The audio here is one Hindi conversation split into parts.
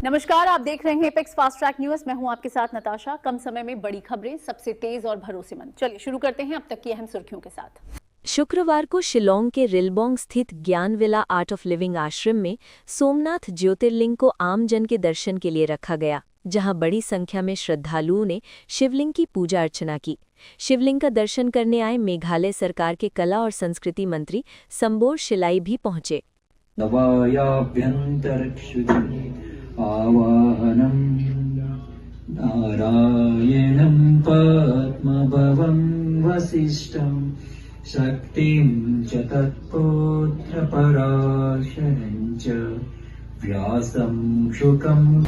नमस्कार, आप देख रहे हैं एपेक्स फास्ट ट्रैक न्यूज। मैं हूं आपके साथ नताशा। कम समय में बड़ी खबरें, सबसे तेज और भरोसेमंद। चलिए शुरू करते हैं अब तक की अहम सुर्खियों के साथ। शुक्रवार को शिलोंग के रिलबोंग स्थित ज्ञान विला आर्ट ऑफ लिविंग आश्रम में सोमनाथ ज्योतिर्लिंग को आम जन के दर्शन के लिए रखा गया, जहां बड़ी संख्या में श्रद्धालुओं ने शिवलिंग की पूजा अर्चना की। शिवलिंग का दर्शन करने आए मेघालय सरकार के कला और संस्कृति मंत्री संबोर शिलाई भी पहुंचे। आवाहनं नारायणं पद्मभवं वसिष्ठं शक्तिं च तत्पुत्रपराशरं च व्यासं शुकम्।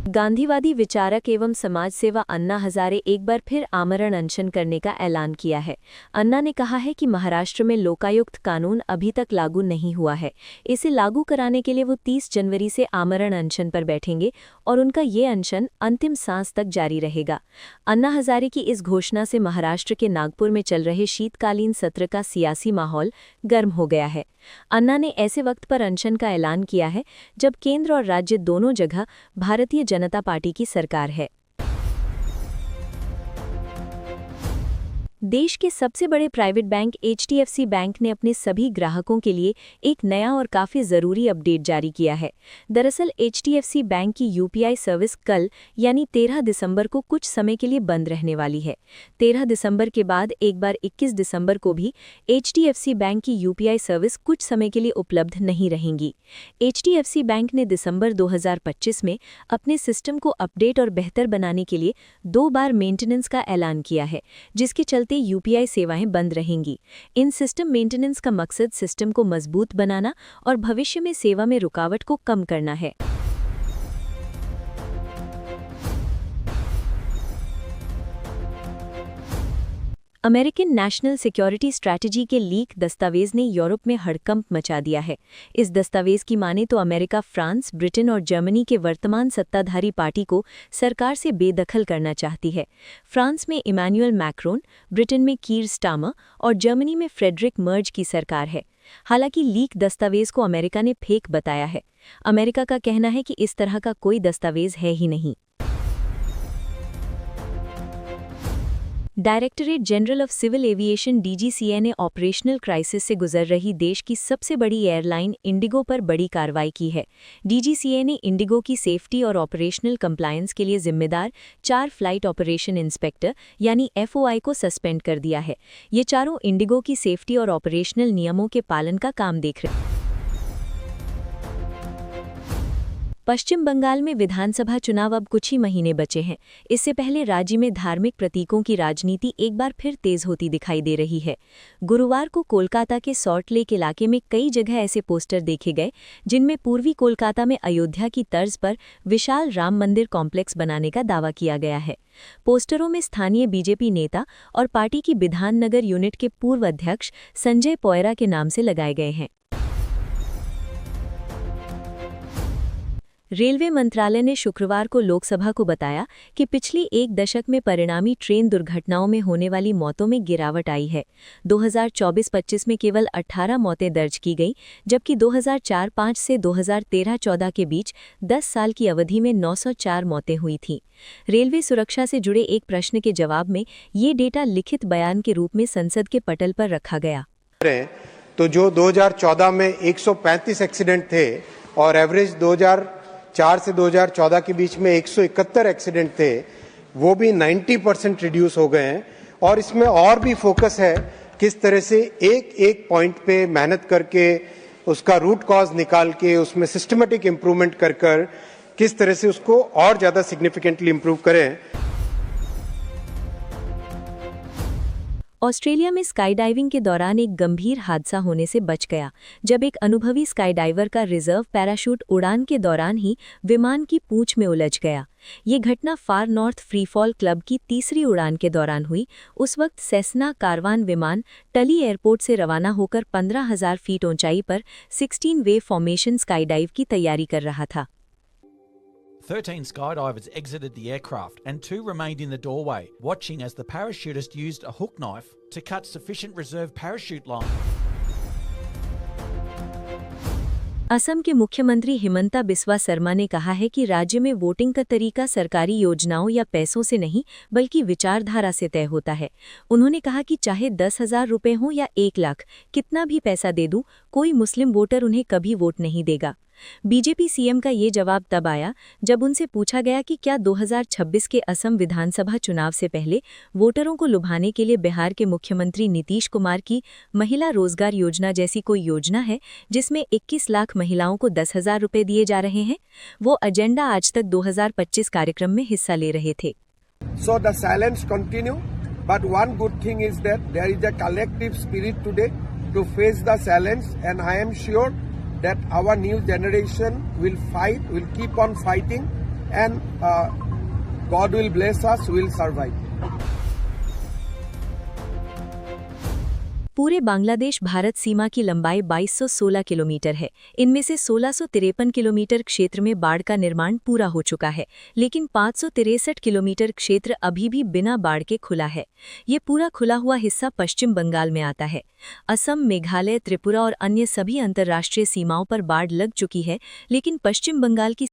गांधीवादी विचारक एवं समाज सेवा अन्ना हजारे एक बार फिर आमरण अनशन करने का ऐलान किया है। अन्ना ने कहा है कि महाराष्ट्र में लोकायुक्त कानून अभी तक लागू नहीं हुआ है। इसे लागू कराने के लिए वो 30 जनवरी से आमरण अनशन पर बैठेंगे और उनका ये अनशन अंतिम सांस तक जारी रहेगा। अन्ना हजारे की इस घोषणा से महाराष्ट्र के नागपुर में चल रहे शीतकालीन सत्र का सियासी माहौल गर्म हो गया है। अन्ना ने ऐसे वक्त पर अनशन का ऐलान किया है जब केंद्र और राज्य दोनों जगह भारतीय जनता पार्टी की सरकार है। देश के सबसे बड़े प्राइवेट बैंक HDFC बैंक ने अपने सभी ग्राहकों के लिए एक नया और काफ़ी ज़रूरी अपडेट जारी किया है। दरअसल HDFC बैंक की UPI सर्विस कल यानी 13 दिसंबर को कुछ समय के लिए बंद रहने वाली है। 13 दिसंबर के बाद एक बार 21 दिसंबर को भी HDFC बैंक की UPI सर्विस कुछ समय के लिए उपलब्ध नहीं रहेंगी। HDFC बैंक ने दिसंबर 2025 में अपने सिस्टम को अपडेट और बेहतर बनाने के लिए 2 बार मेंटेनेंस का ऐलान किया है, जिसके चलते UPI सेवाएं बंद रहेंगी। इन सिस्टम मेंटेनेंस का मकसद सिस्टम को मजबूत बनाना और भविष्य में सेवा में रुकावट को कम करना है। अमेरिकन नेशनल सिक्योरिटी स्ट्रैटेजी के लीक दस्तावेज ने यूरोप में हड़कंप मचा दिया है। इस दस्तावेज की माने तो अमेरिका फ्रांस, ब्रिटेन और जर्मनी के वर्तमान सत्ताधारी पार्टी को सरकार से बेदखल करना चाहती है। फ्रांस में इमैनुअल मैक्रोन, ब्रिटेन में कीर स्टार्मर और जर्मनी में फ्रेडरिक मर्ज की सरकार है। हालांकि लीक दस्तावेज को अमेरिका ने फेक बताया है। अमेरिका का कहना है कि इस तरह का कोई दस्तावेज है ही नहीं। Directorate General of Civil Aviation DGCA ने ऑपरेशनल क्राइसिस से गुजर रही देश की सबसे बड़ी एयरलाइन इंडिगो पर बड़ी कार्रवाई की है। DGCA ने इंडिगो की सेफ्टी और ऑपरेशनल कंप्लायंस के लिए जिम्मेदार 4 फ्लाइट ऑपरेशन इंस्पेक्टर यानी FOI को सस्पेंड कर दिया है। ये चारों इंडिगो की सेफ्टी और ऑपरेशनल नियमों के पालन का काम देख रहे हैं। पश्चिम बंगाल में विधानसभा चुनाव अब कुछ ही महीने बचे हैं। इससे पहले राज्य में धार्मिक प्रतीकों की राजनीति एक बार फिर तेज होती दिखाई दे रही है। गुरुवार को कोलकाता के सॉल्ट लेक इलाके में कई जगह ऐसे पोस्टर देखे गए जिनमें पूर्वी कोलकाता में अयोध्या की तर्ज पर विशाल राम मंदिर कॉम्प्लेक्स बनाने का दावा किया गया है। पोस्टरों में स्थानीय बीजेपी नेता और पार्टी की बिधाननगर यूनिट के पूर्व अध्यक्ष संजय पोयरा के नाम से लगाए गए हैं। रेलवे मंत्रालय ने शुक्रवार को लोकसभा को बताया कि पिछली एक दशक में परिणामी ट्रेन दुर्घटनाओं में होने वाली मौतों में गिरावट आई है। 2024-25 में केवल 18 मौतें दर्ज की गईं, जबकि 2004-5 से 2013-14 के बीच 10 साल की अवधि में 904 मौतें हुई थीं। रेलवे सुरक्षा से जुड़े एक प्रश्न के जवाब में ये डेटा लिखित बयान के रूप में संसद के पटल पर रखा गया। तो जो 2014 में 135 एक्सीडेंट थे और एवरेज 2004 से 2014 के बीच में 171 एक्सीडेंट थे, वो भी 90% रिड्यूस हो गए हैं। और इसमें और भी फोकस है किस तरह से एक एक पॉइंट पे मेहनत करके उसका रूट कॉज निकाल के उसमें सिस्टमेटिक इम्प्रूवमेंट कर किस तरह से उसको और ज्यादा सिग्निफिकेंटली इम्प्रूव करें। ऑस्ट्रेलिया में स्काईडाइविंग के दौरान एक गंभीर हादसा होने से बच गया, जब एक अनुभवी स्काईडाइवर का रिजर्व पैराशूट उड़ान के दौरान ही विमान की पूंछ में उलझ गया। ये घटना फार नॉर्थ फ्रीफॉल क्लब की तीसरी उड़ान के दौरान हुई। उस वक्त सेस्ना कारवान विमान टली एयरपोर्ट से रवाना होकर 15,000 फीट ऊंचाई पर 16 वे फॉर्मेशन स्काईडाइव की तैयारी कर रहा था। 13 skydivers exited the aircraft and 2 remained in the doorway, watching as the parachutist used a hook knife to cut sufficient reserve parachute line. Assam के मुख्यमंत्री हिमंता बिस्वा शर्मा ने कहा है कि राज्य में वोटिंग का तरीका सरकारी योजनाओं या पैसों से नहीं बल्कि विचारधारा से तय होता है। उन्होंने कहा कि चाहे 10,000 रुपए हों या 1 लाख, कितना भी पैसा दे दूं, कोई मुस्लिम वोटर उन्हें कभी वोट नहीं देगा। बीजेपी सीएम का ये जवाब तब आया जब उनसे पूछा गया कि क्या 2026 के असम विधानसभा चुनाव से पहले वोटरों को लुभाने के लिए बिहार के मुख्यमंत्री नीतीश कुमार की महिला रोजगार योजना जैसी कोई योजना है जिसमें 21 लाख महिलाओं को 10,000 रुपए दिए जा रहे हैं। वो एजेंडा आज तक 2025 कार्यक्रम में हिस्सा ले रहे थे। So the silence continue, but one good thing is that there is a collective spirit today to face the silence, and I am sure that our new generation will fight, will keep on fighting, and God will bless us, we will survive. पूरे बांग्लादेश भारत सीमा की लंबाई 2216 किलोमीटर है। इनमें से 1653 किलोमीटर क्षेत्र में बाढ़ का निर्माण पूरा हो चुका है, लेकिन 563 किलोमीटर क्षेत्र अभी भी बिना बाढ़ के खुला है। ये पूरा खुला हुआ हिस्सा पश्चिम बंगाल में आता है। असम, मेघालय, त्रिपुरा और अन्य सभी अंतर्राष्ट्रीय सीमाओं पर बाढ़ लग चुकी है, लेकिन पश्चिम बंगाल की